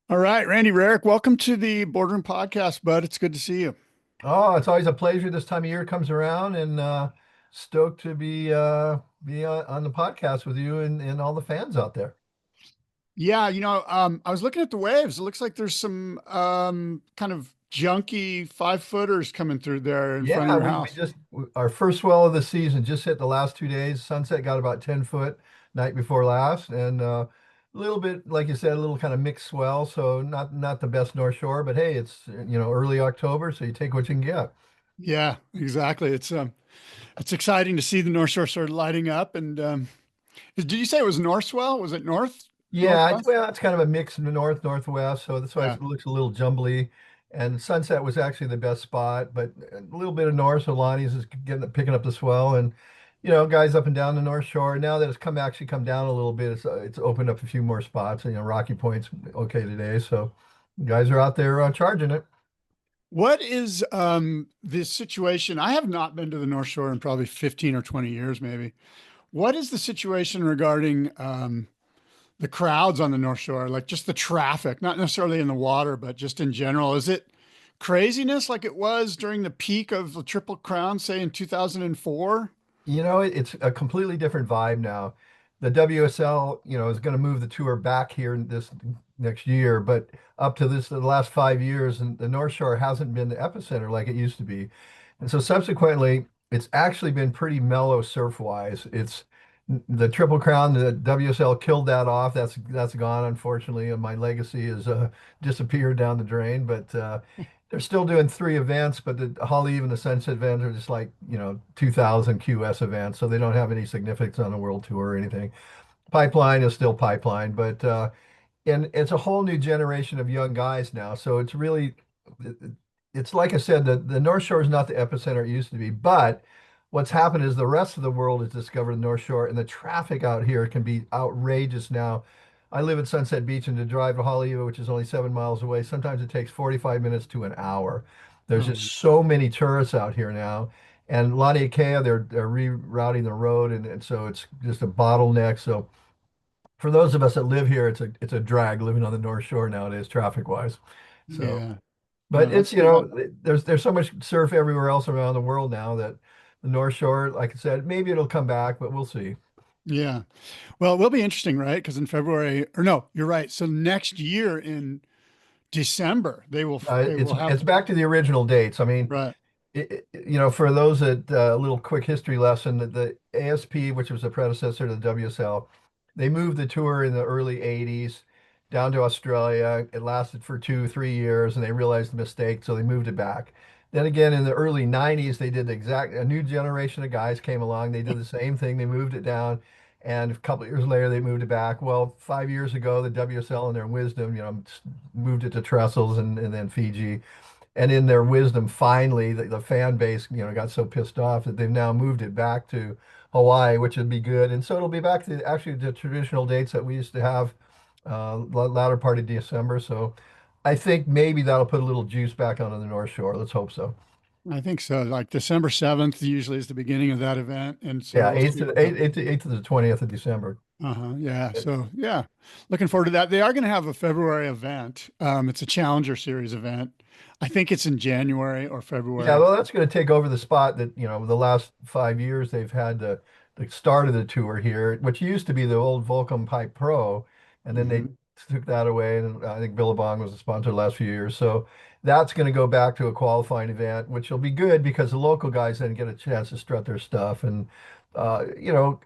All right, Randy Rarick, welcome to the Boardroom Podcast, bud. It's good to see you. Oh, it's always a pleasure this time of year comes around and stoked to be on the podcast with you and all the fans out there. Yeah, I was looking at the waves. It looks like there's some kind of junky 5-footers coming through there in front of Yeah, your we house. just our first swell of the season just hit the last 2 days. Sunset got about 10 foot night before last, and a little bit, like you said, a little kind of mixed swell. So not the best North Shore, but hey, it's early October, so you take what you can get. Yeah, exactly. It's exciting to see the North Shore sort of lighting up. And did you say it was North Swell? Was it Yeah, northwest? well, it's kind of a mix in the northwest, so that's why Yeah, it looks a little jumbly. And Sunset was actually the best spot, but a little bit of north, so Lonnie's is picking up the swell, and guys up and down the North Shore. Now that it's actually come down a little bit, it's opened up a few more spots. And Rocky Point's okay today, so guys are out there charging it. what is this situation? I have not been to the North Shore in probably 15 or 20 years, maybe. What is the situation regarding the crowds on the North Shore, like just the traffic, not necessarily in the water, but just in general? Is it craziness like it was during the peak of the Triple Crown, say in 2004? It's a completely different vibe now. The WSL, is going to move the tour back here this next year, but up to the last 5 years, and the North Shore hasn't been the epicenter like it used to be. And so subsequently, it's actually been pretty mellow surf wise. It's the Triple Crown, the WSL killed that off. That's gone, unfortunately, and my legacy has disappeared down the drain. But they're still doing three events, but the Holly even the Sunset events are just like 2000 QS events, so they don't have any significance on the world tour or anything. Pipeline is still Pipeline, but and it's a whole new generation of young guys now. So it's really, it's like I said, the North Shore is not the epicenter it used to be, but what's happened is the rest of the world has discovered the North Shore, and the traffic out here can be outrageous now. I live at Sunset Beach, and to drive to Hollywood, which is only 7 miles away, sometimes it takes 45 minutes to an hour. There's just Um, so many tourists out here now. And Lani Kea, they're rerouting the road, and so it's just a bottleneck. So for those of us that live here, it's a drag living on the North Shore nowadays, traffic wise. So, yeah, but that's it's too bad. there's so much surf everywhere else around the world now that the North Shore, like I said, maybe it'll come back, but we'll see. Yeah. Well, it will be interesting, right? Because in February, or no, you're right. So next year in December, they It's will have, it's back to the original dates. I mean, right. for those that a little quick history lesson, that the ASP, which was the predecessor to the WSL, they moved the tour in the early 80s down to Australia. It lasted for 2, 3 years, and they realized the mistake, so they moved it back. Then again, in the early 90s, they did a new generation of guys came along. They did the same thing. They moved it down, and a couple of years later, they moved it back. Well, 5 years ago, the WSL, in their wisdom, moved it to Trestles and then Fiji. And in their wisdom, finally, the fan base, got so pissed off that they've now moved it back to Hawaii, which would be good. And so it'll be back to actually the traditional dates that we used to have, latter part of December. So I think maybe that'll put a little juice back onto the North Shore. Let's hope so. I think so. Like December 7th usually is the beginning of that event. And so Yeah, we'll see what happens. 8th to the 20th of December. Uh-huh. Yeah. So yeah, looking forward to that. They are going to have a February event. It's a Challenger Series event. I think it's in January or Yeah, February. well, that's going to take over the spot that, the last 5 years they've had the start of the tour here, which used to be the old Volcom Pipe Pro, and then they Mhm. took that away, and I think Billabong was the sponsor the last few years. So that's going to go back to a qualifying event, which will be good because the local guys then get a chance to strut their stuff. And uh, you know,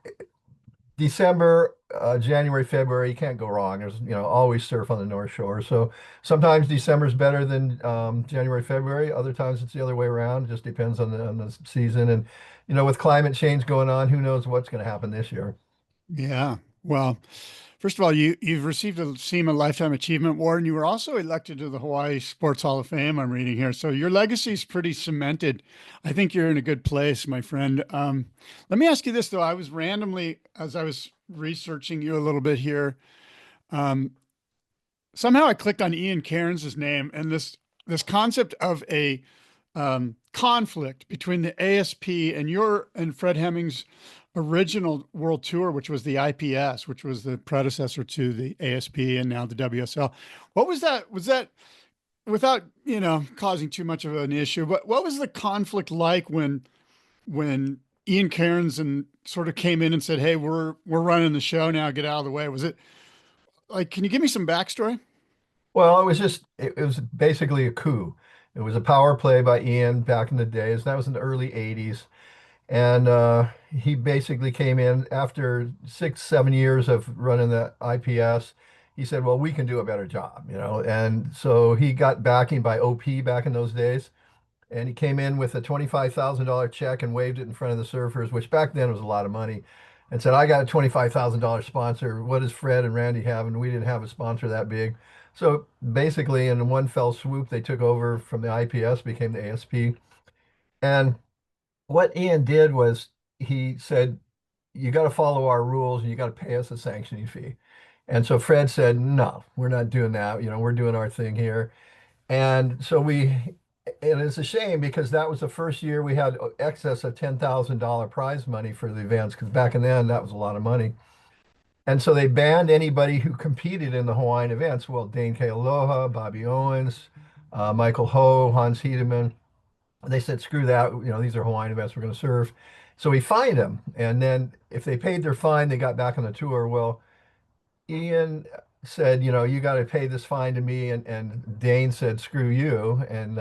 December, January, February, you can't go wrong. There's, always surf on the North Shore. So sometimes December's better than January, February. Other times it's the other way around. It just depends on the season. And, with climate change going on, who knows what's going to happen this year. Yeah. Well, first of all, you've received a SEMA Lifetime Achievement Award, and you were also elected to the Hawaii Sports Hall of Fame. I'm reading here, so your legacy is pretty cemented. I think you're in a good place, my friend. Let me ask you this though: I was randomly, as I was researching you a little bit here, um, somehow I clicked on Ian Cairns' name, and this concept of a conflict between the ASP and your and Fred Hemmings' original World Tour, which was the IPS, which was the predecessor to the ASP and now the WSL. What was that? Was that without, causing too much of an issue, but what was the conflict like when Ian Cairns and sort of came in and said, "Hey, we're running the show now. Get out of the way." Was it like, can you give me some backstory? Well, it was basically a coup. It was a power play by Ian back in the days. That was in the early 80s. And he basically came in after 6, 7 years of running the IPS. He said, well, we can do a better job, you know. And so he got backing by OP back in those days. And he came in with a $25,000 check and waved it in front of the surfers, which back then was a lot of money, and said, I got a $25,000 sponsor. What does Fred and Randy have? And we didn't have a sponsor that big. So basically, in one fell swoop, they took over from the IPS, became the ASP. And what Ian did was he said, you got to follow our rules and you got to pay us a sanctioning fee. And so Fred said, no, we're not doing that. You know, we're doing our thing here. And so and it's a shame because that was the first year we had excess of $10,000 prize money for the events, because back in then that was a lot of money. And so they banned anybody who competed in the Hawaiian events. Well, Dane Kealoha, Bobby Owens, Michael Ho, Hans Hedemann. They said, screw that. You know, these are Hawaiian events. We're going to surf. So we fined them. And then if they paid their fine, they got back on the tour. Well, Ian said, you know, you got to pay this fine to me. And Dane said, screw you. And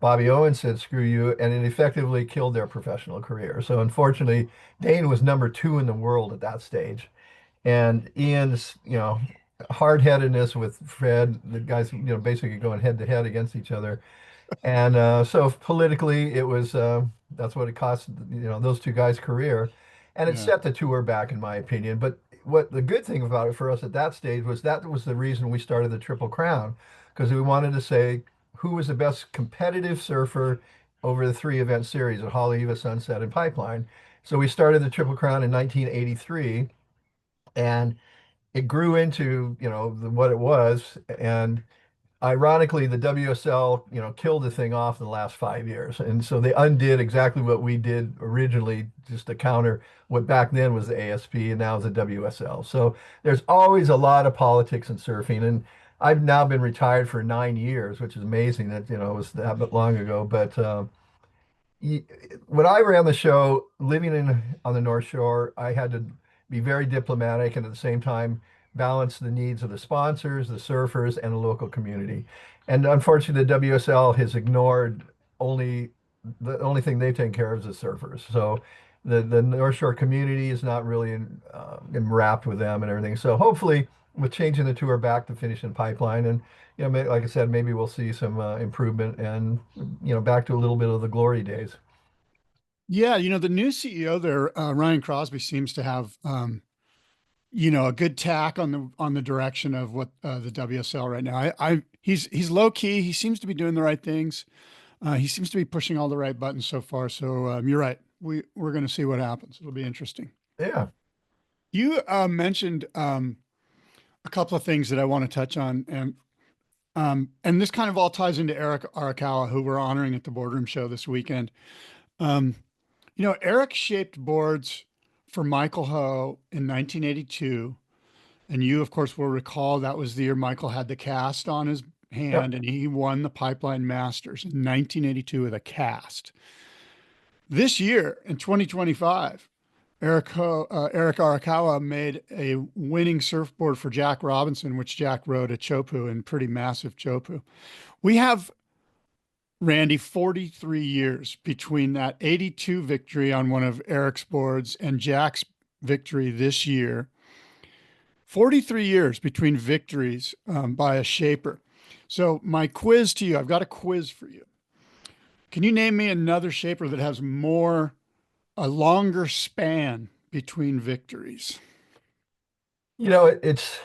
Bobby Owens said, screw you. And it effectively killed their professional career. So unfortunately, Dane was number 2 in the world at that stage. And Ian's, hard-headedness with Fred, the guys, basically going head to head against each other. And so politically, it was that's what it cost, those two guys' career, and it Yeah. set the tour back, in my opinion. But what the good thing about it for us at that stage was that was the reason we started the Triple Crown, because we wanted to say who was the best competitive surfer over the 3 event series at Haleiwa, Sunset, and Pipeline. So we started the Triple Crown in 1983, and it grew into what it was. And ironically, the WSL, killed the thing off in the last 5 years. And so they undid exactly what we did originally, just to counter what back then was the ASP and now is the WSL. So there's always a lot of politics in surfing. And I've now been retired for 9 years, which is amazing that, it was that long ago. But when I ran the show, living on the North Shore, I had to be very diplomatic and at the same time balance the needs of the sponsors, the surfers, and the local community. And unfortunately, the WSL has ignored only the only thing they've taken care of is the surfers. So the North Shore community is not really enwrapped with them and everything. So hopefully, with changing the tour back to finish in Pipeline, and like I said, maybe we'll see some improvement and back to a little bit of the glory days. Yeah, the new CEO there, Ryan Crosby, seems to have a good tack on the direction of what the WSL right now. He's low key. He seems to be doing the right things. He seems to be pushing all the right buttons so far. So you're right. We're going to see what happens. It'll be interesting. Yeah. You mentioned a couple of things that I want to touch on, and this kind of all ties into Eric Arakawa, who we're honoring at the Boardroom Show this weekend. Um, Eric shaped boards for Michael Ho in 1982. And you, of course, will recall that was the year Michael had the cast on his Yep. hand and he won the Pipeline Masters in 1982 with a cast. This year, in 2025, Eric Arakawa made a winning surfboard for Jack Robinson, which Jack rode at Chopu in pretty massive Chopu. We have, Randy, 43 years between that 82 victory on one of Eric's boards and Jack's victory this year. 43 years between victories by a shaper. So, my quiz to you, I've got a quiz for you. Can you name me another shaper that has a longer span between victories? It's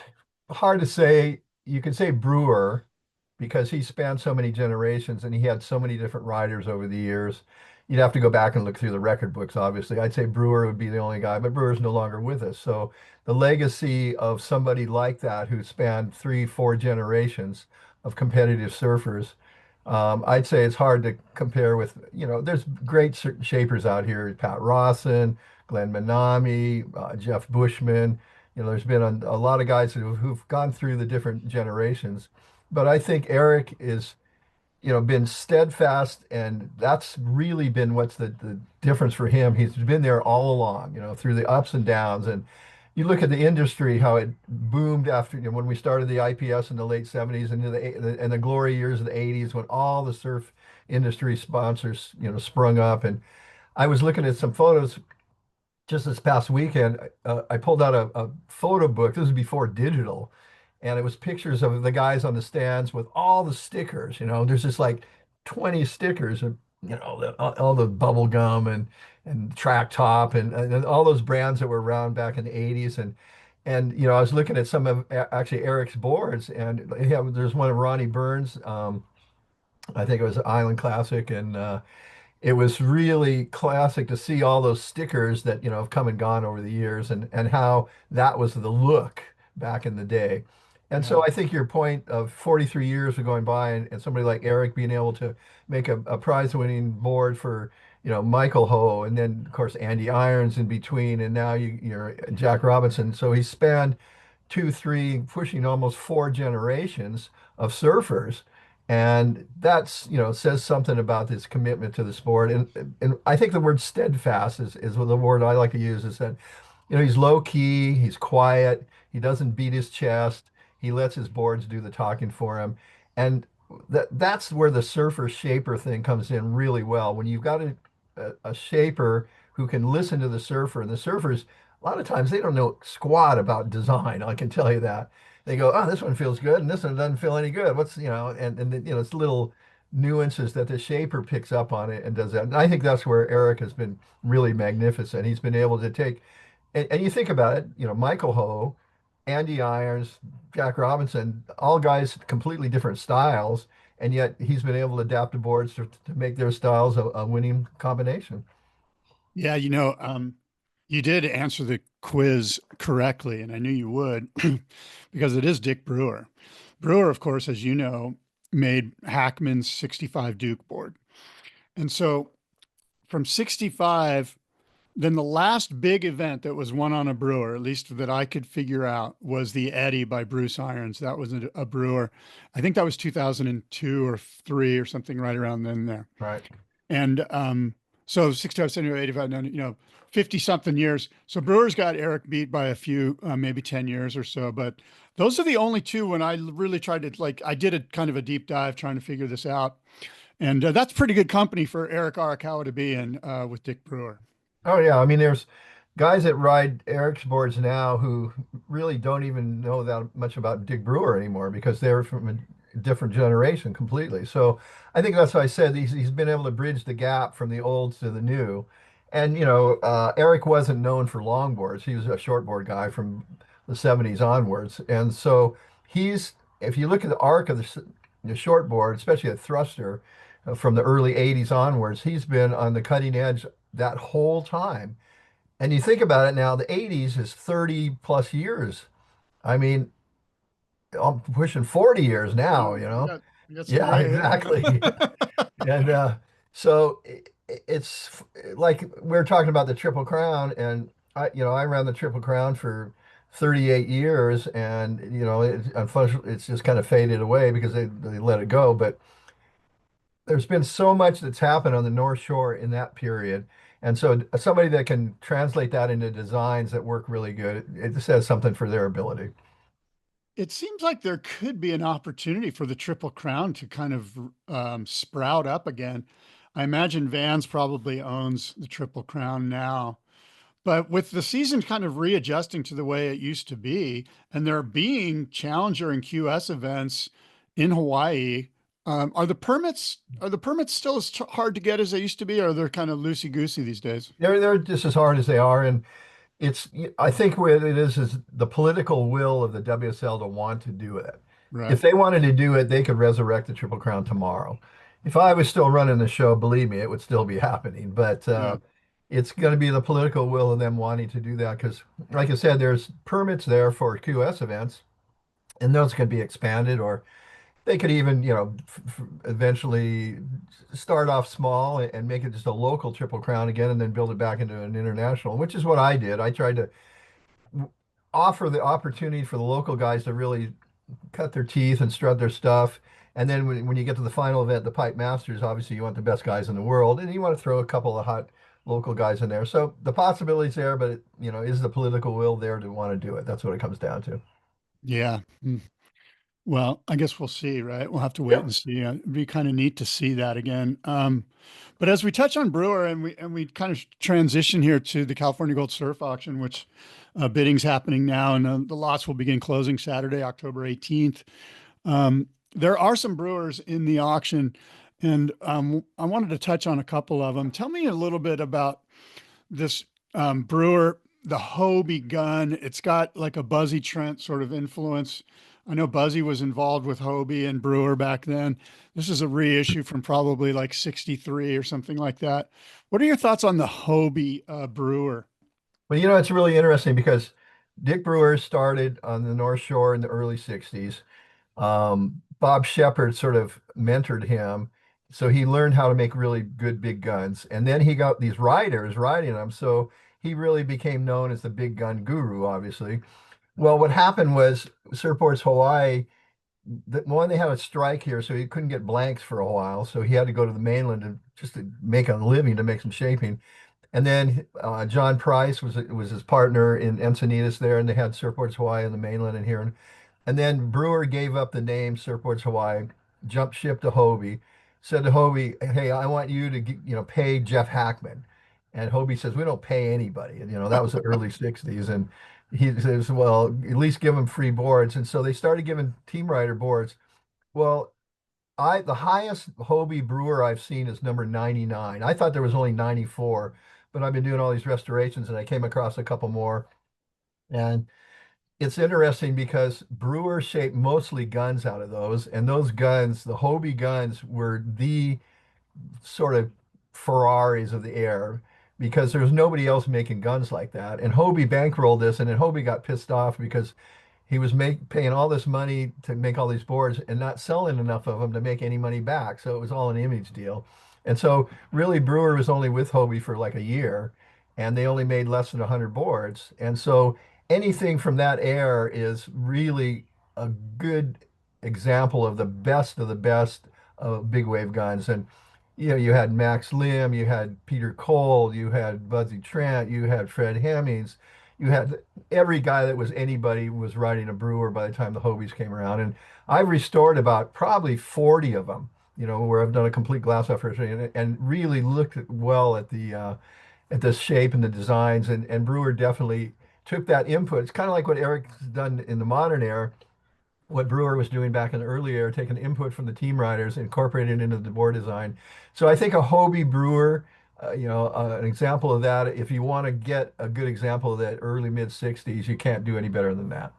hard to say. You could say Brewer because he spanned so many generations and he had so many different riders over the years. You'd have to go back and look through the record books, obviously. I'd say Brewer would be the only guy, but Brewer's no longer with us. So the legacy of somebody like that who spanned 3, 4 generations of competitive surfers, I'd say it's hard to compare with, there's great shapers out here, Pat Rawson, Glenn Manami, Jeff Bushman. There's been a lot of guys who've gone through the different generations. But I think Eric is been steadfast, and that's really been what's the difference for him. He's been there all along, through the ups and downs. And you look at the industry, how it boomed after, when we started the IPS in the late 70s and the glory years of the 80s when all the surf industry sponsors, sprung up. And I was looking at some photos just this past weekend. I pulled out a photo book. This was before digital, and it was pictures of the guys on the stands with all the stickers. There's just like 20 stickers of all the bubble gum and track top and all those brands that were around back in the 80s. And I was looking at some of actually Eric's boards, and there's one of Ronnie Burns. I think it was Island Classic, and it was really classic to see all those stickers that have come and gone over the years, and how that was the look back in the day. And Yeah. so I think your point of 43 years of going by, and somebody like Eric being able to make a prize-winning board for Michael Ho, and then of course Andy Irons in between, and now you're Jack Robinson. So he spanned two, three, pushing almost four generations of surfers. And that's, says something about his commitment to the sport. And I think the word steadfast is the word I like to use, is that, he's low key, he's quiet, he doesn't beat his chest, he lets his boards do the talking for him. And that's where the surfer shaper thing comes in really well. When you've got a shaper who can listen to the surfer, and the surfers, a lot of times they don't know squat about design, I can tell you that. They go, oh, this one feels good, and this one doesn't feel any good. What's, and it's little nuances that the shaper picks up on it and does that. And I think that's where Eric has been really magnificent. He's been able to take, and you think about it, Michael Ho, Andy Irons, Jack Robinson, all guys completely different styles, and yet he's been able to adapt the boards to make their styles a winning combination. Yeah, you did answer the quiz correctly, and I knew you would because it is Dick Brewer. Brewer, of course, as you know, made Hackman's 65 Duke board. And so from 65, then the last big event that was won on a Brewer, at least that I could figure out, was the Eddie by Bruce Irons. That was a Brewer. I think that was 2002 or three or something right around then there. Right. And so 65, 75, 85, 50 something years. So Brewers got Eric beat by a few, maybe 10 years or so. But those are the only two when I really tried to, I did a kind of a deep dive trying to figure this out. And that's pretty good company for Eric Arakawa to be in with Dick Brewer. Oh yeah, I mean there's guys that ride Eric's boards now who really don't even know that much about Dick Brewer anymore because they're from a different generation completely. So I think that's why I said he's been able to bridge the gap from the old to the new. And Eric wasn't known for longboards. He was a shortboard guy from the 70s onwards. And so if you look at the arc of the shortboard, especially a thruster, from the early 80s onwards, he's been on the cutting edge that whole time. And you think about it now, the 80s is 30 plus years. I mean, I'm pushing 40 years Yeah, now, you got some Yeah, gray hair. exactly. And so it's like we're talking about the Triple Crown, and I ran the Triple Crown for 38 years, and unfortunately, it's just kind of faded away because they let it go. But there's been so much that's happened on the North Shore in that period. And so somebody that can translate that into designs that work really good, it says something for their ability. It seems like there could be an opportunity for the Triple Crown to kind of sprout up again. I imagine Vans probably owns the Triple Crown now, but with the season kind of readjusting to the way it used to be, and there being Challenger and QS events in Hawaii, are the permits still as hard to get as they used to be, or they're kind of loosey goosey these days? They're just as hard as they are, and it's I think what it is the political will of the WSL to want to do it. If Right. they wanted to do it, they could resurrect the Triple Crown tomorrow. If I was still running the show, believe me, it would still be happening. But Yeah. it's going to be the political will of them wanting to do that because, like I said, there's permits there for QS events, and those can be expanded or they could even, eventually start off small and make it just a local Triple Crown again, and then build it back into an international, which is what I did. I tried to offer the opportunity for the local guys to really cut their teeth and strut their stuff. And then when you get to the final event, the Pipe Masters, obviously you want the best guys in the world, and you want to throw a couple of hot local guys in there. So the possibility's there, but is the political will there to want to do it? That's what it comes down to. Yeah. Well, I guess we'll see, right? We'll have to wait Yep. and see. It'd be kind of neat to see that again. But as we touch on Brewer and we kind of transition here to the California Gold Surf Auction, which bidding's happening now, and the lots will begin closing Saturday, October 18th. There are some brewers in the auction, and I wanted to touch on a couple of them. Tell me a little bit about this brewer, the Hobie gun. It's got like a Buzzy Trent sort of influence. I know Buzzy was involved with Hobie and Brewer back then. This is a reissue from probably like 63 or something like that. What are your thoughts on the Hobie Brewer? Well, it's really interesting because Dick Brewer started on the North Shore in the early 60s. Bob Shepard sort of mentored him. So he learned how to make really good big guns. And then he got these riders riding them. So he really became known as the big gun guru, obviously. Well, what happened was Surfboards Hawaii, one, they had a strike here, so he couldn't get blanks for a while. So he had to go to the mainland just to make a living, to make some shaping. And then John Price was his partner in Encinitas there, and they had Surfboards Hawaii on the mainland and here. And then Brewer gave up the name Surfboards Hawaii, jumped ship to Hobie, said to Hobie, "Hey, I want you to pay Jeff Hackman." And Hobie says, "We don't pay anybody." And that was the early '60s, and he says, "Well, at least give them free boards." And so they started giving Team Rider boards. Well, the highest Hobie Brewer I've seen is number 99. I thought there was only 94, but I've been doing all these restorations and I came across a couple more. And it's interesting because Brewer shaped mostly guns out of those, and those guns, the Hobie guns, were the sort of Ferraris of the air because there was nobody else making guns like that. And Hobie bankrolled this, and then Hobie got pissed off because he was paying all this money to make all these boards and not selling enough of them to make any money back. So it was all an image deal. And so really Brewer was only with Hobie for like a year, and they only made less than 100 boards. And so anything from that era is really a good example of the best of big wave guns. And you had Max Lim, you had Peter Cole, you had Buzzy Trent, you had Fred Hemmings, you had every guy that was anybody was riding a Brewer by the time the Hobies came around. And I've restored about probably 40 of them, where I've done a complete glass off and really looked well at the shape and the designs. And Brewer definitely took that input. It's kind of like what Eric's done in the modern era, what Brewer was doing back in the early era, taking input from the team riders, incorporating it into the board design. So I think a Hobie Brewer, an example of that, if you want to get a good example of that early mid 60s, you can't do any better than that.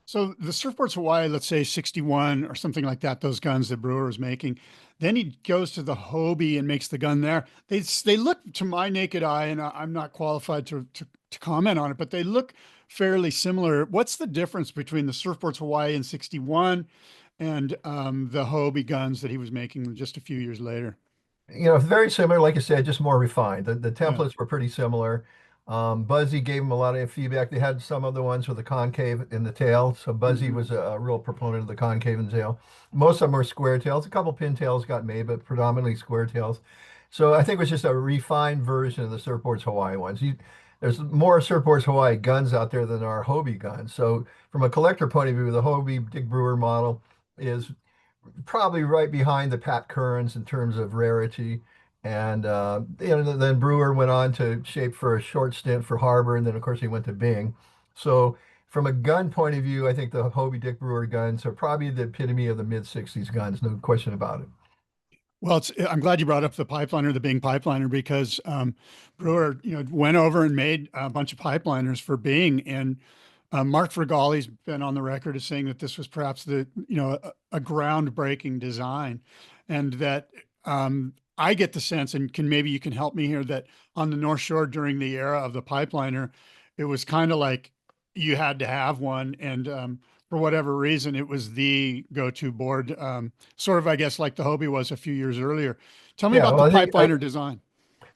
So the Surfboards Hawaii, let's say 61 or something like that, those guns that Brewer was making. Then he goes to the Hobie and makes the gun there. They look, to my naked eye, and I'm not qualified to comment on it, but they look fairly similar. What's the difference between the Surfboards Hawaii in 61 and the Hobie guns that he was making just a few years later? Very similar, like I said, just more refined. The Yeah. templates were pretty similar. Buzzy gave them a lot of feedback. They had some other ones with the concave in the tail. So Buzzy Mhm. was a real proponent of the concave in the tail. Most of them were square tails. A couple pin tails got made, but predominantly square tails. So I think it was just a refined version of the Surfboards Hawaii ones. There's more Surfboards Hawaii guns out there than our Hobie guns. So from a collector point of view, the Hobie Dick Brewer model is probably right behind the Pat Currens in terms of rarity. And then Brewer went on to shape for a short stint for Harbor, and then of course he went to Bing. So from a gun point of view, I think the Hobie Dick Brewer guns are probably the epitome of the mid '60s guns, no question about it. Well, I'm glad you brought up the pipeliner, the Bing pipeliner, because Brewer, went over and made a bunch of pipeliners for Bing, and Mark Fragali's been on the record as saying that this was perhaps a groundbreaking design, and that I get the sense, and maybe you can help me here, that on the North Shore during the era of the pipeliner, it was kind of like you had to have one, and for whatever reason, it was the go-to board, sort of, I guess, like the Hobie was a few years earlier. Tell me Yeah, about well, the I think pipeliner design.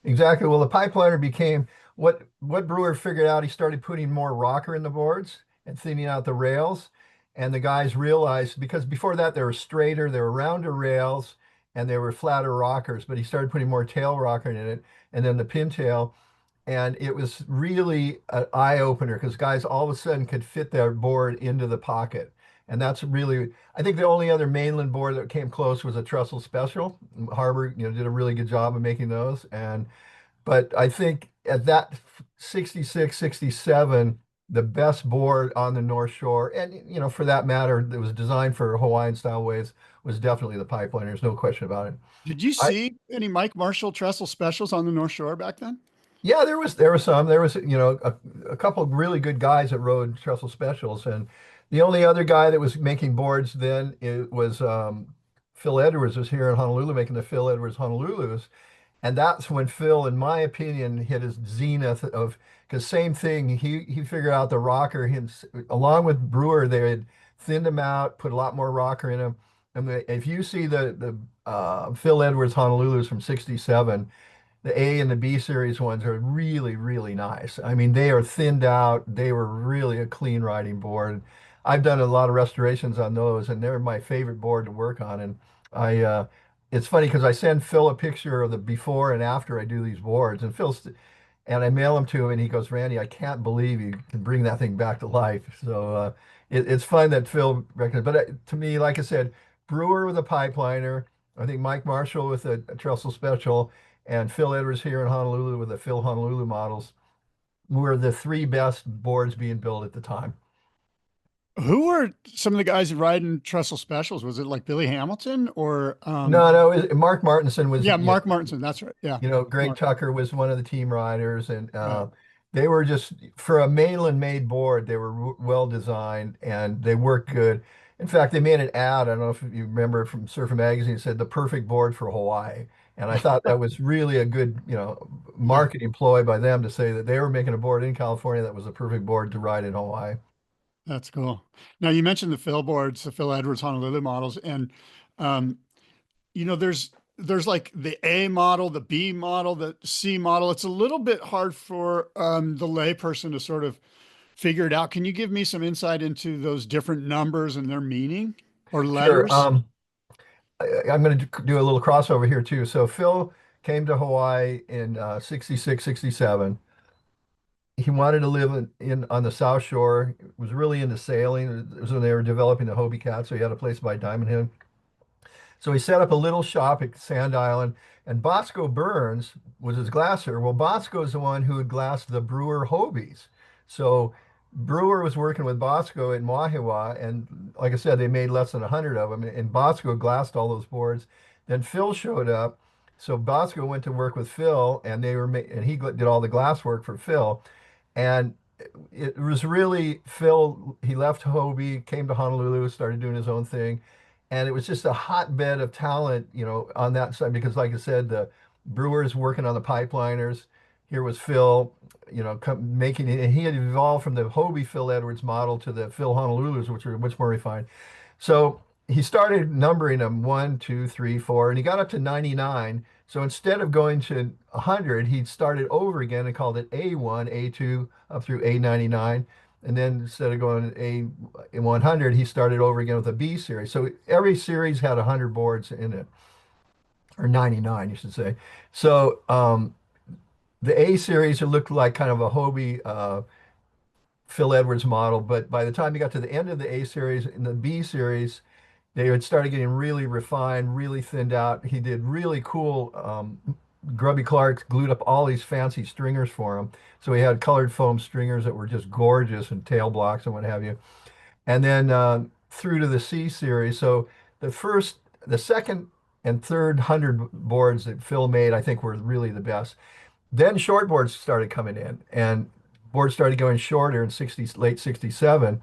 exactly. Well, the pipeliner became what Brewer figured out. He started putting more rocker in the boards and thinning out the rails. And the guys realized because before that they were straighter, they were rounder rails, and they were flatter rockers. But he started putting more tail rocker in it, and then the pintail. And it was really an eye opener because guys all of a sudden could fit their board into the pocket. And that's really, I think the only other mainland board that came close was a Trestle Special. Harbor, did a really good job of making those. But I think at that 66, 67, the best board on the North Shore, and for that matter, that was designed for Hawaiian style waves, was definitely the pipeline. There's no question about it. Did you I see any Mike Marshall trestle specials on the North Shore back then? Yeah, there was some. There was a couple of really good guys that rode Trestle Specials, and the only other guy that was making boards then it was Phil Edwards was here in Honolulu making the Phil Edwards Honolulus, and that's when Phil, in my opinion, hit his zenith of because same thing. He figured out the rocker. Along with Brewer, they had thinned him out, put a lot more rocker in him. And if you see the Phil Edwards Honolulus from '67, the A and the B series ones are really, really nice. I mean, they are thinned out. They were really a clean riding board. I've done a lot of restorations on those, and they're my favorite board to work on. And it's funny because I send Phil a picture of the before and after I do these boards, and I mail them to him, and he goes, "Randy, I can't believe you can bring that thing back to life." So it's fun that Phil recognized. But to me, like I said, Brewer with a pipeliner. I think Mike Marshall with a Trestle Special and Phil Edwards here in Honolulu with the Phil Honolulu models were the three best boards being built at the time. Who were some of the guys riding trestle specials? Was it like Billy Hamilton or No, no, Mark Martinson was, yeah, Mark Martinson. That's right. Yeah. Greg Mark. Tucker was one of the team riders, and Right. they were just for a mainland made board. They were well designed and they worked good. In fact, they made an ad. I don't know if you remember from Surfer Magazine. It said the perfect board for Hawaii, and I thought that was really a good, Yeah. marketing ploy by them to say that they were making a board in California that was a perfect board to ride in Hawaii. That's cool. Now you mentioned the Phil boards, the Phil Edwards Honolulu models, and um, there's like the A model, the B model, the C model. It's a little bit hard for the layperson to sort of figure it out. Can you give me some insight into those different numbers and their meaning or Sure. letters? I'm going to do a little crossover here too. So Phil came to Hawaii in 66, 67. He wanted to live in on the South Shore. Was really into sailing. It was when they were developing the Hobie Cat, so he had a place by Diamond Head. So he set up a little shop at Sand Island, and Bosco Burns was his glasser. Well, Bosco is the one who had glassed the Brewer Hobies. So Brewer was working with Bosco in Wahiwa, and like I said, they made less than 100 of them, and Bosco glassed all those boards. Then Phil showed up. So Bosco went to work with Phil, and and he did all the glass work for Phil. And it was really Phil, he left Hobie, came to Honolulu, started doing his own thing. And it was just a hotbed of talent, on that side, because like I said, the Brewers working on the pipeliners. Here was Phil, making it, and he had evolved from the Hobie Phil Edwards model to the Phil Honolulus, which were much more refined. So he started numbering them one, two, three, four, and he got up to 99. So instead of going to 100, he started over again and called it A1, A2, up through A99. And then instead of going A100, he started over again with a B series. So every series had 100 boards in it, or 99, you should say. So the A series, it looked like kind of a Hobie Phil Edwards model. But by the time you got to the end of the A series, in the B series, they had started getting really refined, really thinned out. He did really cool. Grubby Clark glued up all these fancy stringers for him. So he had colored foam stringers that were just gorgeous and tail blocks and what have you. And then through to the C series. So the second and third 100 boards that Phil made, I think were really the best. Then short boards started coming in and boards started going shorter in late 67.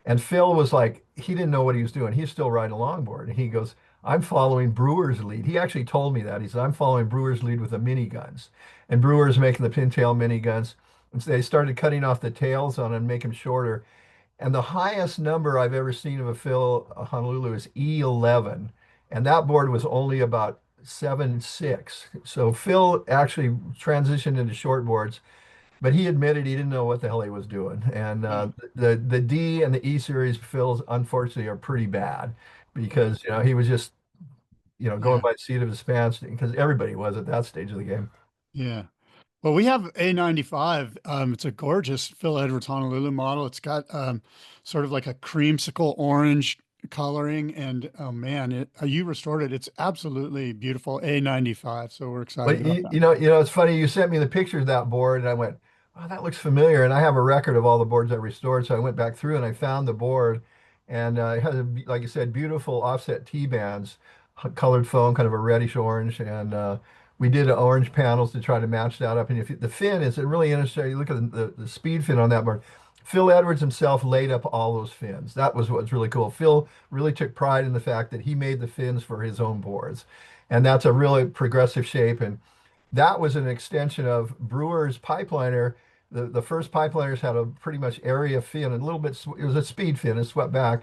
And Phil was like, he didn't know what he was doing. He's still riding a longboard. And he goes, I'm following Brewer's lead. He actually told me that. He said, I'm following Brewer's lead with the miniguns. And Brewer's making the pintail miniguns. And so they started cutting off the tails on and make them shorter. And the highest number I've ever seen of a Phil Honolulu is E11. And that board was only about 7.6. So Phil actually transitioned into short boards, but he admitted he didn't know what the hell he was doing. And Oh, the D and the E series Phils, unfortunately, are pretty bad because, he was just, going yeah, by the seat of his pants because everybody was at that stage of the game. yeah. Well, we have A95. It's a gorgeous Phil Edwards Honolulu model. It's got sort of like a creamsicle orange coloring, and oh man, you restored it. It's absolutely beautiful. A95. So we're excited But about that. it's funny. You sent me the picture of that board, and I went, "Oh, that looks familiar." And I have a record of all the boards I restored, so I went back through and I found the board, and it has, like you said, beautiful offset T bands, colored foam, kind of a reddish orange, and we did orange panels to try to match that up. And if the fin is really interesting, you look at the speed fin on that board. Phil Edwards himself laid up all those fins. That was what was really cool. Phil really took pride in the fact that he made the fins for his own boards. And that's a really progressive shape. And that was an extension of Brewer's pipeliner. The first pipeliners had a pretty much area fin, and a little bit, it was a speed fin, it swept back.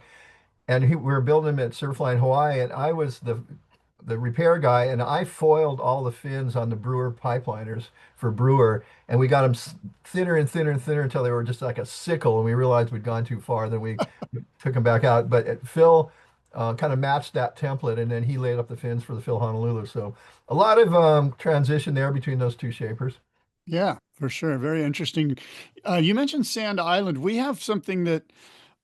And we were building them at Surfline Hawaii, and I was the repair guy, and I foiled all the fins on the Brewer pipeliners for Brewer, and we got them thinner and thinner and thinner until they were just like a sickle, and we realized we'd gone too far. Then we took them back out. But Phil kind of matched that template, and then he laid up the fins for the Phil Honolulu. So a lot of transition there between those two shapers. Yeah, for sure. Very interesting. You mentioned Sand Island. We have something that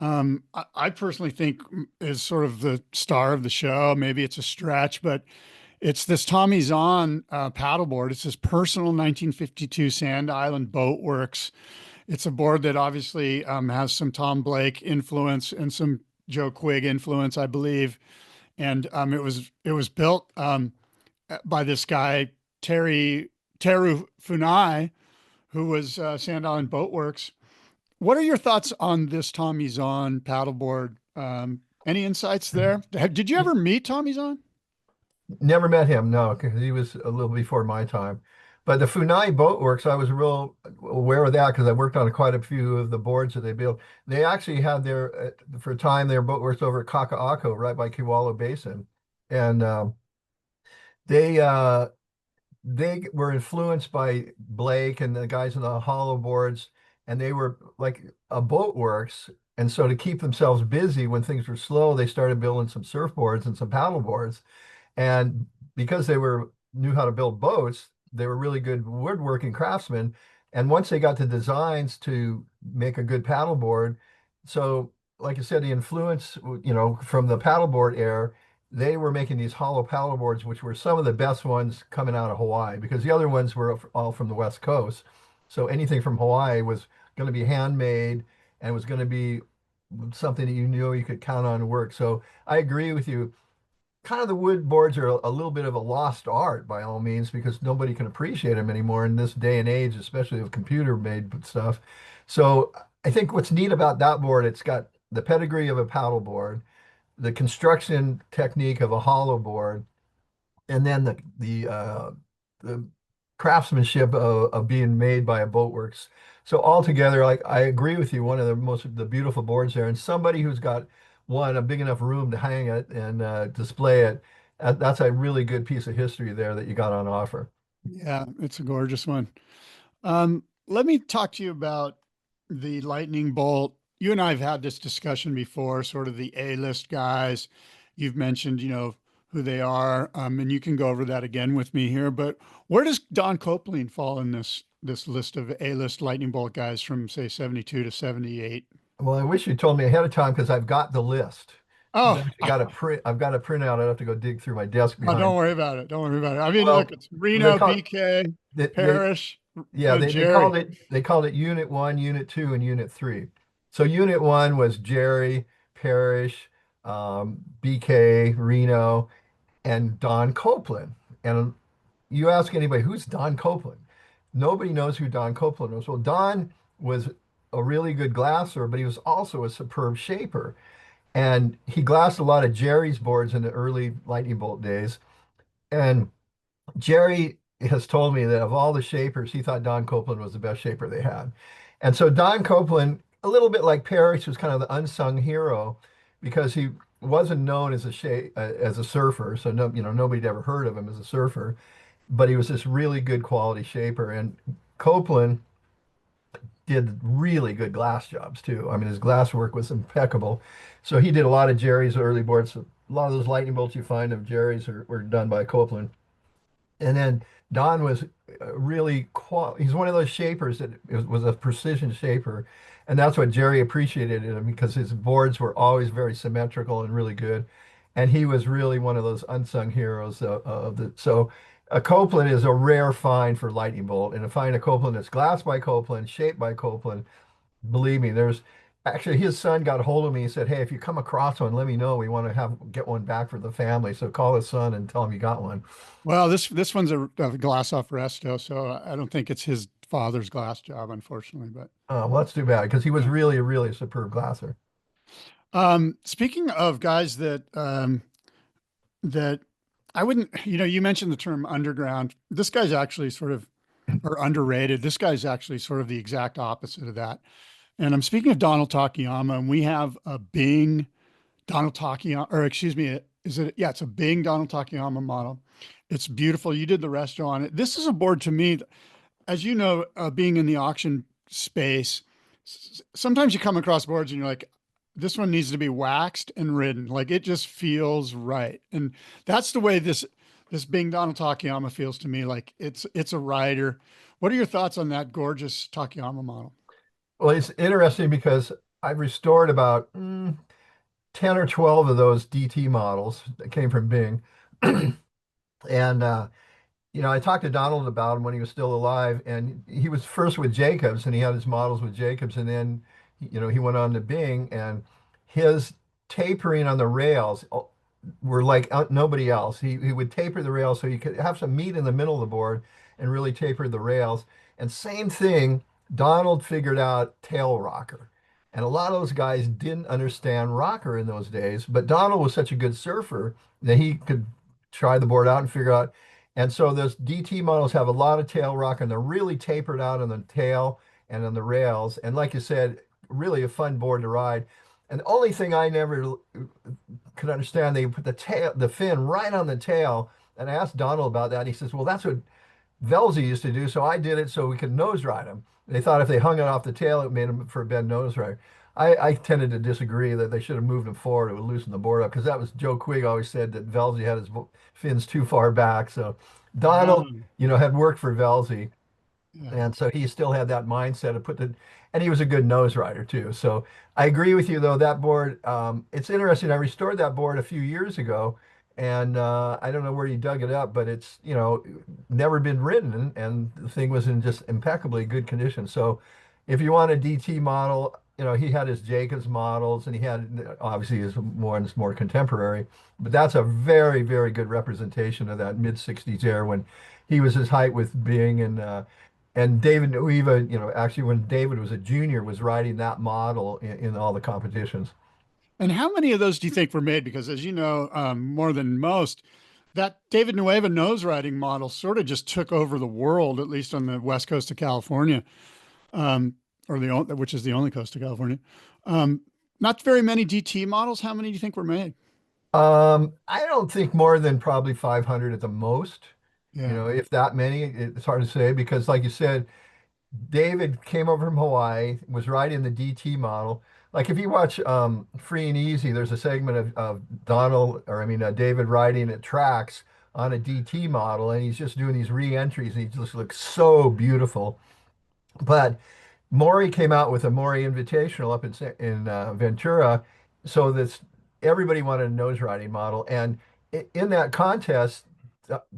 I personally think is sort of the star of the show. Maybe it's a stretch, but it's this Tommy Zahn paddleboard. It's this personal 1952 Sand Island Boat Works. It's a board that obviously has some Tom Blake influence and some Joe Quigg influence, I believe. And it was built by this guy Teru Funai, who was Sand Island Boat Works. What are your thoughts on this Tommy Zahn paddleboard? Any insights there? Did you ever meet Tommy Zahn? Never met him, no, because he was a little before my time. But the Funai Boat Works, I was real aware of that because I worked on quite a few of the boards that they built. They actually had for a time, their boat works over at Kaka'ako, right by Kewalo Basin. And they uh, they were influenced by Blake and the guys in the hollow boards, and they were like a boat works. And so to keep themselves busy when things were slow, they started building some surfboards and some paddle boards. And because they knew how to build boats, they were really good woodworking craftsmen. And once they got the designs to make a good paddleboard, so like I said, the influence, from the paddleboard era, they were making these hollow paddleboards, which were some of the best ones coming out of Hawaii because the other ones were all from the West Coast. So anything from Hawaii was going to be handmade and was going to be something that you knew you could count on to work. So I agree with you, kind of the wood boards are a little bit of a lost art by all means because nobody can appreciate them anymore in this day and age, especially of computer made stuff. So I think what's neat about that board, it's got the pedigree of a paddle board, the construction technique of a hollow board, and then the craftsmanship of being made by a boatworks. So altogether, like I agree with you, one of the beautiful boards there, and somebody who's got a big enough room to hang it and display it. That's a really good piece of history there that you got on offer. Yeah, it's a gorgeous one. Let me talk to you about the lightning bolt. You and I have had this discussion before, sort of the A-list guys. You've mentioned, who they are, and you can go over that again with me here. But where does Don Copeland fall in this list of A-list lightning bolt guys from say 72 to 78? Well, I wish you told me ahead of time because I've got the list. I've Oh, actually got a print. I've got a printout. I have to go dig through my desk oh, behind. don't worry about it. Don't worry about it. I mean, look, Well, it's they Reno, call BK, they Parrish, yeah, and they Jerry. called it Unit 1, Unit 2, and Unit 3. So Unit 1 was Jerry, Parrish, BK, Reno, and Don Copeland. And you ask anybody, who's Don Copeland? Nobody knows who Don Copeland was. Well, Don was a really good glasser, but he was also a superb shaper. And he glassed a lot of Jerry's boards in the early lightning bolt days. And Jerry has told me that of all the shapers, he thought Don Copeland was the best shaper they had. And so Don Copeland a little bit like Parrish was kind of the unsung hero because he wasn't known as as a surfer, so no, nobody'd ever heard of him as a surfer, but he was this really good quality shaper. And Copeland did really good glass jobs too. I mean, his glass work was impeccable. So he did a lot of Jerry's early boards. So a lot of those lightning bolts you find of Jerry's were done by Copeland. And then Don was really he's one of those shapers that was a precision shaper. And that's what Jerry appreciated in him because his boards were always very symmetrical and really good. And he was really one of those unsung heroes of the. So a Copeland is a rare find for lightning bolt. And to find a Copeland that's glass by Copeland, shaped by Copeland, believe me, there's actually his son got a hold of me and said, "Hey, if you come across one, let me know. We want to get one back for the family." So call his son and tell him you got one. Well, this one's a glass off resto, so I don't think it's his father's glass job, unfortunately. But Well, that's too bad because he was yeah. really, really a superb glasser. Speaking of guys that I wouldn't, you mentioned the term underground. This guy's actually sort of or underrated. This guy's actually sort of the exact opposite of that. And I'm speaking of Donald Takayama, and we have a Bing Donald Takayama, or excuse me, is it? Yeah, it's a Bing Donald Takayama model. It's beautiful. You did the resto on it. This is a board to me, as you know, being in the auction space, sometimes you come across boards and you're like, this one needs to be waxed and ridden. Like it just feels right. And that's the way this Bing Donald Takayama feels to me. Like it's a rider. What are your thoughts on that gorgeous Takayama model? Well, it's interesting because I've restored about 10 or 12 of those DT models that came from Bing. And I talked to Donald about him when he was still alive, and he was first with Jacobs, and he had his models with Jacobs, and then, he went on to Bing, and his tapering on the rails were like nobody else. He would taper the rails so you could have some meat in the middle of the board and really taper the rails. And same thing, Donald figured out tail rocker. And a lot of those guys didn't understand rocker in those days, but Donald was such a good surfer that he could try the board out and figure out. And so those DT models have a lot of tail rock and they're really tapered out on the tail and on the rails. And like you said, really a fun board to ride. And the only thing I never could understand, they put the fin right on the tail. And I asked Donald about that. He says, well, that's what Velzy used to do. So I did it so we could nose ride them. They thought if they hung it off the tail, it made them for a bend nose ride. I tended to disagree that they should have moved them forward. It would loosen the board up because that was Joe Quigg always said that Velzy had his fins too far back. So Donald, Um, had worked for Velzy. yeah. And so he still had that mindset of and he was a good nose rider too. So I agree with you though, that board, it's interesting. I restored that board a few years ago and I don't know where he dug it up, but it's, never been ridden and the thing was in just impeccably good condition. So if you want a DT model, he had his Jacobs models and he had obviously his one's more contemporary, but that's a very, very good representation of that mid 60s era when he was his height with Bing and David Nuiva, actually when David was a junior, was riding that model in all the competitions. And how many of those do you think were made? Because as you know, more than most, that David Nueva nose riding model sort of just took over the world, at least on the west coast of California, um, which is the only coast of California. Um, Not very many DT models. How many do you think were made? I don't think more than probably 500 at the most, Yeah. if that many. It's hard to say because, like you said, David came over from Hawaii, was riding the DT model. Like if you watch Free and Easy, there's a segment of David riding at tracks on a DT model, and he's just doing these re-entries, and he just looks so beautiful. But Maury came out with a Maury Invitational up in Ventura, so that everybody wanted a nose riding model, and in that contest,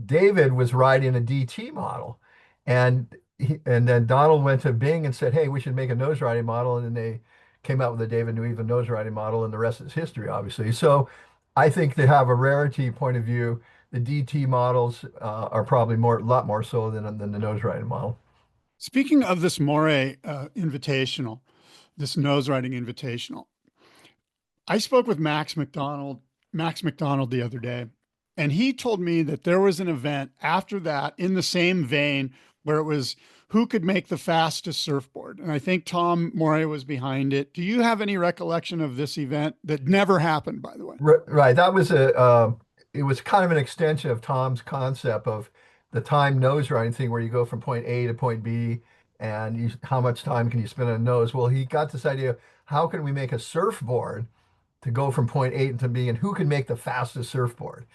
David was riding a DT model, and and then Donald went to Bing and said, "Hey, we should make a nose riding model," and then they came out with the David Nuiva nose riding model, and the rest is history, obviously. So I think to have a rarity point of view, the DT models are probably a lot more so than the nose riding model. Speaking of this Moray Invitational, this nose riding invitational, I spoke with Max McDonald the other day, and he told me that there was an event after that in the same vein where it was who could make the fastest surfboard. And I think Tom Morey was behind it. Do you have any recollection of this event that never happened, by the way? Right. That was it was kind of an extension of Tom's concept of the time nose riding thing where you go from point A to point B and how much time can you spend on a nose? Well, he got this idea, how can we make a surfboard to go from point A to B and who can make the fastest surfboard?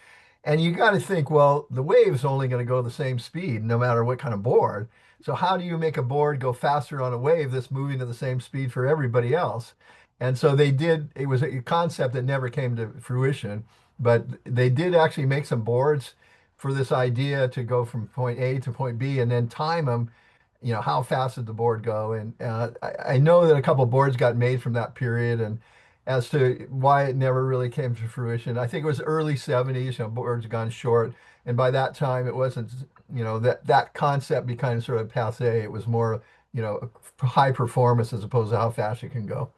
And you got to think, well, the wave's only going to go the same speed no matter what kind of board. So how do you make a board go faster on a wave that's moving at the same speed for everybody else? And so they did, it was a concept that never came to fruition, but they did actually make some boards for this idea to go from point A to point B and then time them, how fast did the board go? And I know that a couple of boards got made from that period. And as to why it never really came to fruition, I think it was early 70s, boards gone short. And by that time, it wasn't, that concept became sort of passe. It was more, high performance as opposed to how fast you can go.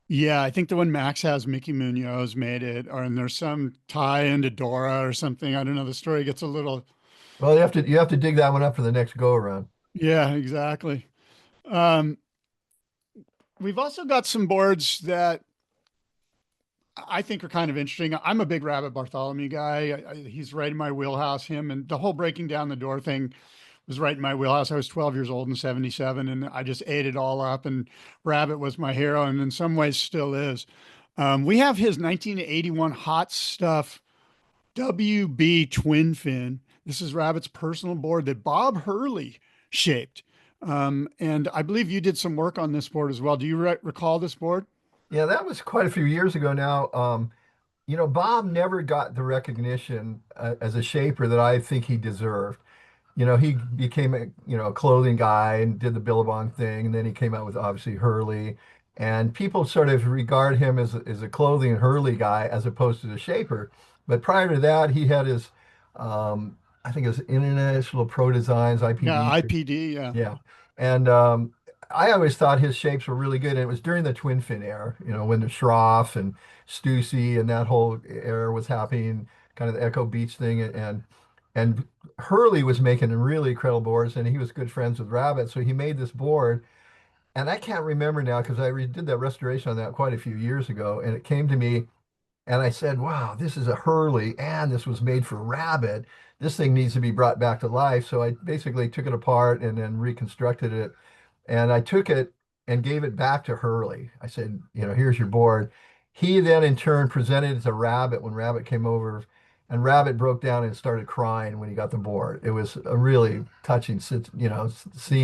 Yeah, I think the one Max has, Mickey Munoz made it, or and there's some tie into Dora or something. I don't know. The story gets a little. Well, you have to dig that one up for the next go around. Yeah, exactly. Um, we've also got some boards that I think are kind of interesting. I'm a big Rabbit Bartholomew guy. He's right in my wheelhouse. Him and the whole breaking down the door thing was right in my wheelhouse. I was 12 years old in 77 and I just ate it all up. And Rabbit was my hero and in some ways still is. We have his 1981 Hot Stuff WB Twin Fin. This is Rabbit's personal board that Bob Hurley shaped. And I believe you did some work on this board as well. Do you recall this board? Yeah, that was quite a few years ago now. Bob never got the recognition as a shaper that I think he deserved. He became a clothing guy and did the Billabong thing, and then he came out with obviously Hurley, and people sort of regard him as a clothing Hurley guy as opposed to the shaper. But prior to that, he had his, I think his International Pro Designs Yeah, IPD. IPD. Yeah. Yeah, and I always thought his shapes were really good, and it was during the twin fin era, when the Schroff and Stussy and that whole era was happening, kind of the Echo Beach thing, and Hurley was making really incredible boards, and he was good friends with Rabbit, so he made this board, and I can't remember now because I did that restoration on that quite a few years ago, and it came to me, and I said, "Wow, this is a Hurley, and this was made for Rabbit. This thing needs to be brought back to life." So I basically took it apart and then reconstructed it, and I took it and gave it back to Hurley. I said, "Here's your board." He then in turn presented it to Rabbit when Rabbit came over, and Rabbit broke down and started crying when he got the board. It was a really touching, scene Yeah.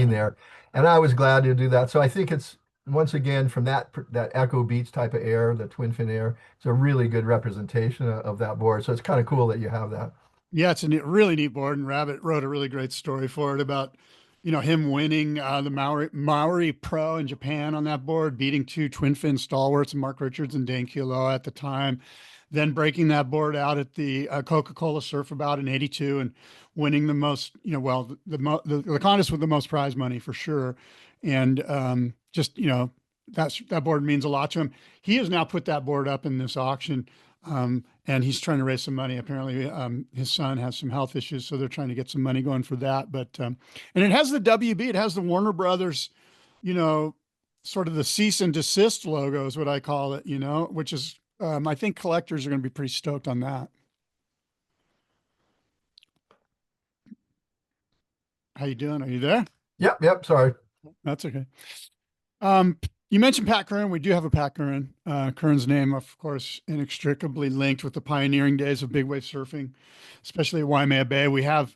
there, and I was glad to do that. So I think it's once again from that Echo Beach type of air, the twin fin air. It's a really good representation of that board. So it's kind of cool that you have that. Yeah, it's a really neat board, and Rabbit wrote a really great story for it about, him winning the Maori Pro in Japan on that board, beating two twin fin stalwarts, Mark Richards and Dane Kealoha at the time, then breaking that board out at the Coca-Cola Surfabout in '82 and winning the most, the contest with the most prize money for sure, and just that board means a lot to him. He has now put that board up in this auction. And he's trying to raise some money. Apparently, his son has some health issues, so they're trying to get some money going for that. But and it has the WB, it has the Warner Brothers, you know, sort of the cease and desist logo is what I call it, which is I think collectors are going to be pretty stoked on that. How you doing? Are you there? Yep, yep. Sorry. That's okay. You mentioned Pat Curran. We do have a Pat Curran. Curran's name, of course, inextricably linked with the pioneering days of big wave surfing, especially at Waimea Bay. We have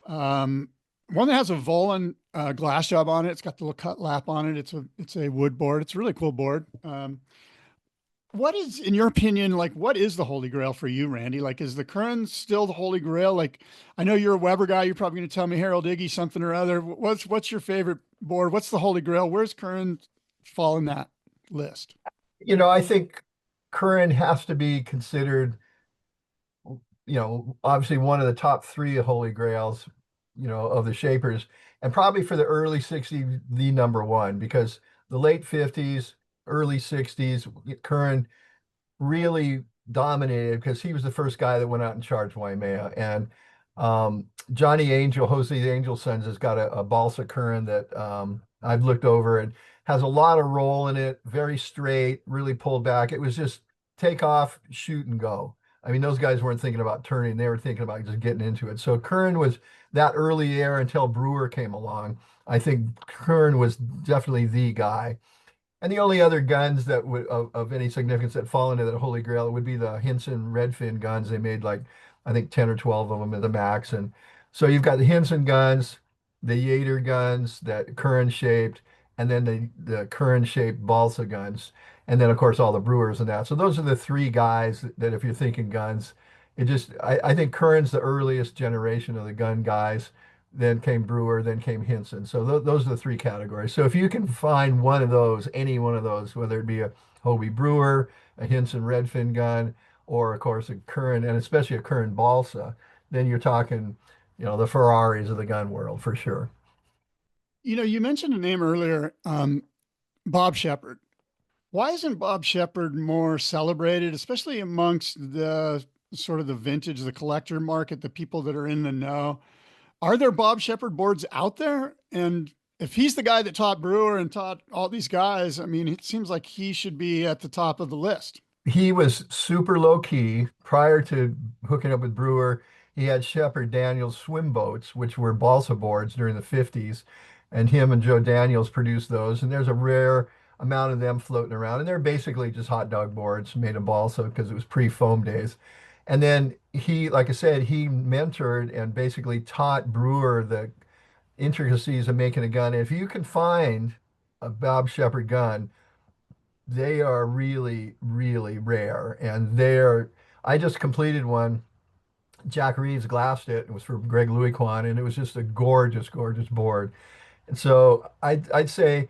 one that has a Volan glass job on it. It's got the little cut lap on it. It's a wood board. It's a really cool board. What is, in your opinion, like what is the Holy Grail for you, Randy? Like, is the Curran still the Holy Grail? Like, I know you're a Weber guy. You're probably going to tell me Harold Iggy something or other. What's your favorite board? What's the Holy Grail? Where's Curran fall in that list? I think Curran has to be considered, obviously one of the top three Holy Grails, of the shapers, and probably for the early 60s, the number one, because the late 50s, early 60s, Curran really dominated because he was the first guy that went out and charged Waimea. And Johnny Angel, Jose the Angel Sons, has got a balsa current that I've looked over and has a lot of roll in it, very straight, really pulled back. It was just take off, shoot, and go. I mean, those guys weren't thinking about turning; they were thinking about just getting into it. So Kern was that early there until Brewer came along. I think Kern was definitely the guy. And the only other guns that would of any significance that fall into that holy grail would be the Hinson Redfin guns. They made like I think 10 or 12 of them at the max. And so you've got the Hinson guns, the Yater guns, that current shaped, and then the current shaped balsa guns. And then of course all the Brewers and that. So those are the three guys that if you're thinking guns, I think Curran's the earliest generation of the gun guys. Then came Brewer, then came Hinson. So those are the three categories. So if you can find one of those, any one of those, whether it be a Hobie Brewer, a Hinson Redfin gun, or of course a current, and especially a current balsa, then you're talking, the Ferraris of the gun world for sure. You mentioned a name earlier, Bob Shepard. Why isn't Bob Shepard more celebrated, especially amongst the sort of the vintage, the collector market, the people that are in the know? Are there Bob Shepard boards out there? And if he's the guy that taught Brewer and taught all these guys, I mean, it seems like he should be at the top of the list. He was super low key prior to hooking up with Brewer. He had Shepard Daniels swim boats, which were balsa boards during the 50s, and him and Joe Daniels produced those. And there's a rare amount of them floating around, and they're basically just hot dog boards made of balsa because it was pre-foam days. And then he, like I said, he mentored and basically taught Brewer the intricacies of making a gun. If you can find a Bob Shepard gun, they are really, really rare. And I just completed one. Jack Reeves glassed it. It was for Greg Louis Kwan, and it was just a gorgeous, gorgeous board. And so I'd say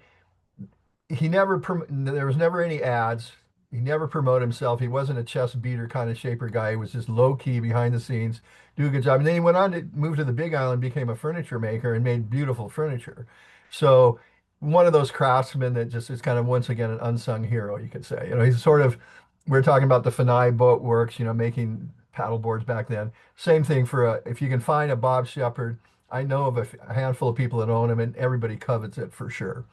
there was never any ads. He never promoted himself. He wasn't a chest beater kind of shaper guy. He was just low key behind the scenes, do a good job. And then he went on to move to the Big Island, became a furniture maker, and made beautiful furniture. So one of those craftsmen that just is kind of once again an unsung hero, you could say. He's sort of we're talking about the Fanai Boat Works, making paddle boards back then. Same thing if you can find a Bob Shepard. I know of a handful of people that own them, and everybody covets it for sure.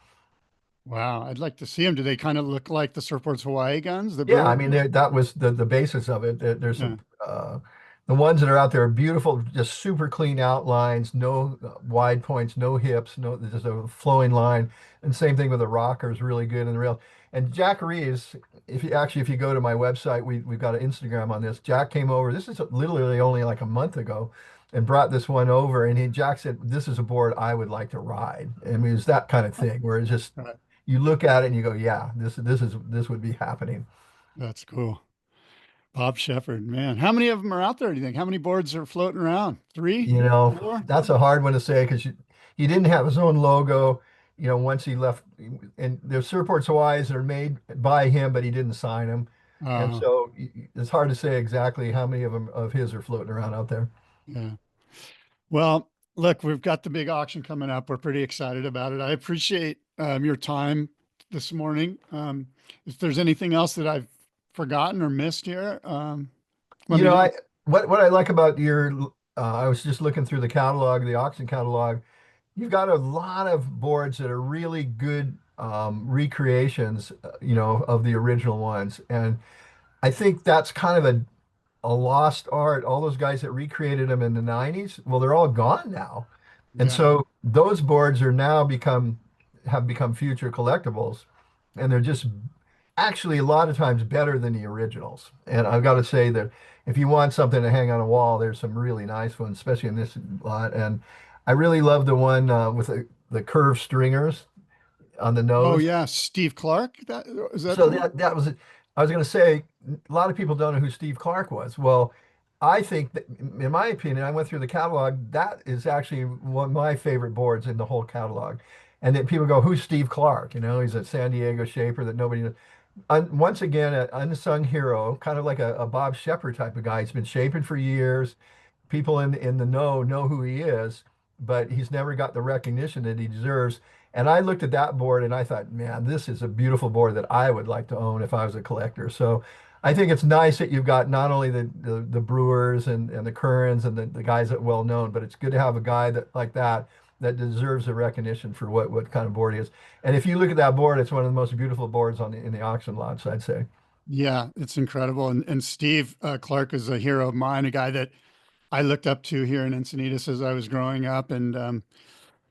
Wow, I'd like to see them. Do they kind of look like the Surfboards Hawaii guns, the Yeah, I Brewer? mean that was the basis of it. There's Yeah. some the ones that are out there are beautiful, just super clean outlines, no wide points, no hips, no just a flowing line. And same thing with the rockers, really good in the rail. And Jack Reeves, if you go to my website, we've got an Instagram on this. Jack came over. This is literally only like a month ago, and brought this one over. And Jack said, "This is a board I would like to ride." I mean, it's that kind of thing where it's just Right. you look at it and you go, "Yeah, this would be happening." That's cool. Bob Shepard, man. How many of them are out there, do you think? How many boards are floating around? Three? Four? That's a hard one to say because he didn't have his own logo, once he left. And there's Surfboards Hawaii's that are made by him, but he didn't sign them. And Uh, so it's hard to say exactly how many of them of his are floating around out there. yeah. Well, look, we've got the big auction coming up. We're pretty excited about it. I appreciate your time this morning. If there's anything else that I've forgotten or missed here, let You me know, know. what I like about I was just looking through the catalog, the auction catalog. You've got a lot of boards that are really good recreations, of the original ones. And I think that's kind of a lost art. All those guys that recreated them in the 90s, well, they're all gone now. And Yeah. so those boards are now have become future collectibles. And they're just actually a lot of times better than the originals. And I've got to say that if you want something to hang on a wall, there's some really nice ones, especially in this lot. And I really love the one with the curved stringers on the Oh, nose. yeah. Steve Clark. Is that So the one? that was I was going to say a lot of people don't know who Steve Clark was. Well, I think that, in my opinion, I went through the catalog. That is actually one of my favorite boards in the whole catalog. And then people go, "Who's Steve Clark?" He's a San Diego shaper that nobody knows. Once again, an unsung hero, kind of like a Bob Shepard type of guy. He's been shaping for years. People in the know who he is, but he's never got the recognition that he deserves. And I looked at that board and I thought, man, this is a beautiful board that I would like to own if I was a collector. So I think it's nice that you've got not only the Brewers and the Currens and the guys that are well known, but it's good to have a guy that like that deserves a recognition for what kind of board he is. And if you look at that board, it's one of the most beautiful boards in the auction lots, I'd say. Yeah, it's incredible. And Steve Clark is a hero of mine, a guy that I looked up to here in Encinitas as I was growing up. And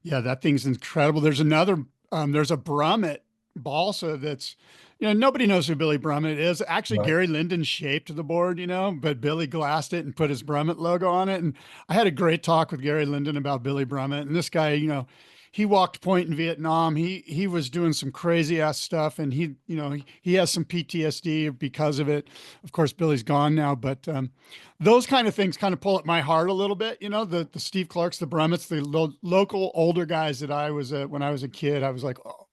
yeah, that thing's incredible. There's a Brummit balsa that's, nobody knows who Billy Brummit is. Actually, Right. Gary Linden shaped the board, but Billy glassed it and put his Brummit logo on it. And I had a great talk with Gary Linden about Billy Brummit. And this guy, he walked point in Vietnam. He was doing some crazy ass stuff, and he has some PTSD because of it. Of course, Billy's gone now, but those kind of things kind of pull at my heart a little bit. The Steve Clarks, the Brummets, the local older guys that I was when I was a kid. I was like, oh,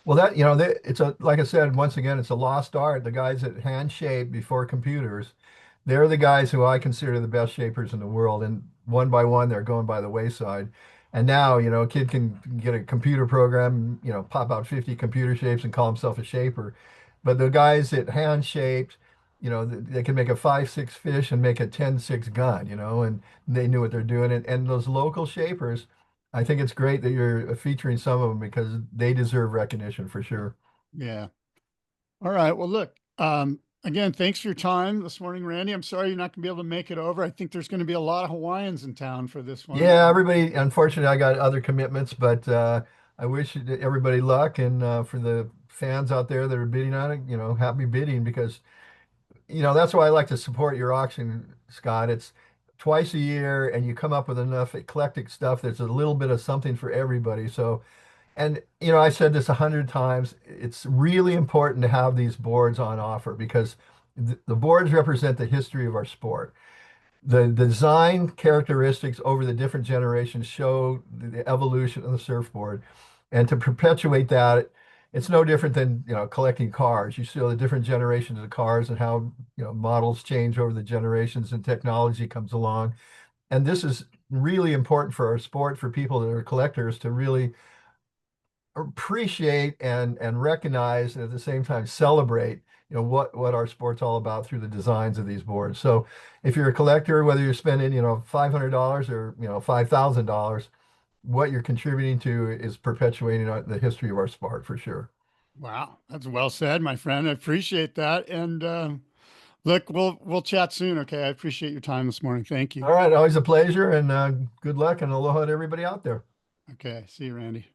Well, it's like I said, once again, it's a lost art. The guys that hand shape before computers, they're the guys who I consider the best shapers in the world. And one by one, they're going by the wayside. And now, a kid can get a computer program, pop out 50 computer shapes and call himself a shaper. But the guys that hand shaped, they can make a 5.6 fish and make a 10.6 gun, and they knew what they're doing. And those local shapers, I think it's great that you're featuring some of them because they deserve recognition for sure. yeah. All right. Well, look, again, thanks for your time this morning, Randy. I'm sorry you're not going to be able to make it over. I think there's going to be a lot of Hawaiians in town for this one. Yeah, everybody, unfortunately, I got other commitments, but I wish everybody luck. And for the fans out there that are bidding on it, happy bidding because, that's why I like to support your auction, Scott. It's twice a year and you come up with enough eclectic stuff. There's a little bit of something for everybody. So, and I said this 100 times. It's really important to have these boards on offer because the boards represent the history of our sport. The design characteristics over the different generations show the evolution of the surfboard, and to perpetuate that, it's no different than collecting cars. You see the different generations of cars and how models change over the generations and technology comes along. And this is really important for our sport, for people that are collectors to really appreciate and recognize and at the same time celebrate what our sport's all about through the designs of these boards. So if you're a collector, whether you're spending $500 or $5,000, what you're contributing to is perpetuating the history of our sport for sure. Wow, that's well said, my friend. I appreciate that. And look, we'll chat soon. Okay, I appreciate your time this morning. Thank you. All right, always a pleasure, and good luck and aloha to everybody out there. Okay, see you, Randy.